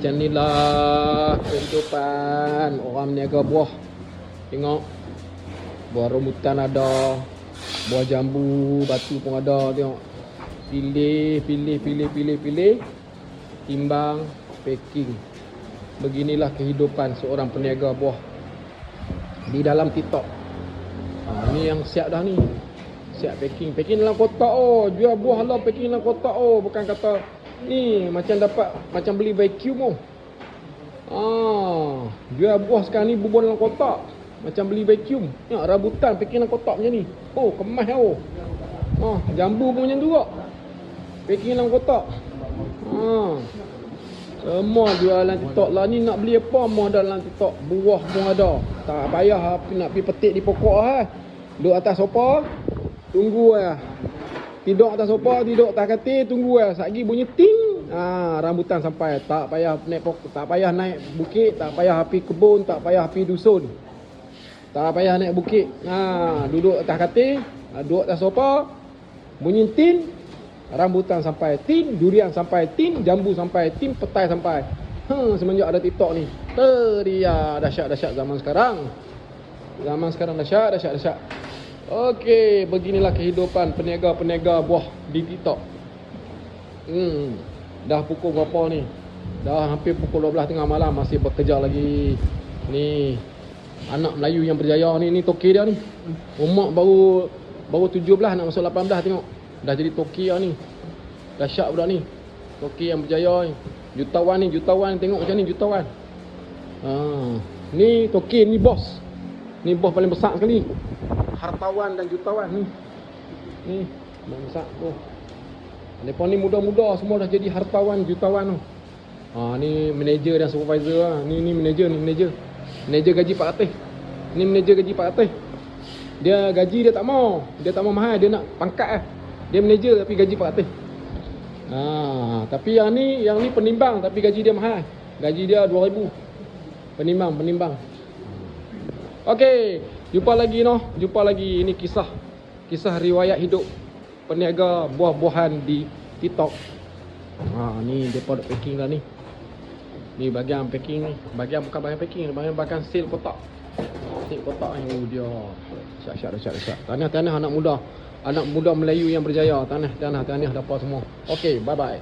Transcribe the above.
Macam ni lah kehidupan orang meniaga buah. Tengok, buah rambutan ada, buah jambu, batu pun ada. Tengok, pilih, timbang, packing. Beginilah kehidupan seorang peniaga buah di dalam TikTok. Ni yang siap dah ni. Siap packing dalam kotak. Oh, jual buah lah packing dalam kotak. Oh, bukan kata ni macam dapat, macam beli vacuum. Jual buah sekarang ni bubur dalam kotak, macam beli vacuum. Tengok rambutan packing dalam kotak macam ni. Oh, kemas oh. Jambu pun macam tu kok, packing dalam kotak. Semua jualan TikTok lah ni. Nak beli apa mau ada dalam TikTok. Buah pun ada. Tak payah nak pergi petik di pokok . Duduk atas sofa, tunggu tidur atas sofa, tidur atas katil, tunggu Satgi bunyi ting, rambutan sampai. Tak payah naik pokok, tak payah naik bukit, tak payah api kebun, tak payah api dusun, tak payah naik bukit. Duduk atas katil, duduk atas sofa, bunyi tin, rambutan sampai, tin, durian sampai, tin, jambu sampai, tin, petai sampai. Semenjak ada TikTok ni, dia dahsyat zaman sekarang. Zaman sekarang dahsyat. Okey, beginilah kehidupan peniaga-peniaga buah di TikTok. Dah pukul berapa ni? Dah hampir pukul 12 tengah malam, masih bekerja lagi. Ni anak Melayu yang berjaya ni toki dia ni. Umur baru 17 nak masuk 18 tengok. Dah jadi toki ni. Dahsyat budak ni. Toki yang berjaya ni. Jutawan tengok macam ni jutawan. Ni toki, ni bos. Ni bos paling besar sekali. Hartawan dan jutawan ni. Ni besar tu. Depan ni muda-muda semua dah jadi hartawan, jutawan tu. Ni manager dan supervisor lah. Ni manager. Manager gaji 400. Ni manager gaji 400. Dia gaji dia tak mau mahal, dia nak pangkat . Dia manager tapi gaji 400. Tapi yang ni penimbang tapi gaji dia mahal. Gaji dia 2000. Penimbang. Okey, jumpa lagi. Ini kisah riwayat hidup peniaga buah-buahan di TikTok. Ni depa dah packing dah ni. Ni bahagian packing ni. Bukan bahagian packing, bahagian seal kotak. Seal kotak ni dia. Dahsyat. Tahniah anak muda Melayu yang berjaya. Tahniah dapat semua. Okey, bye bye.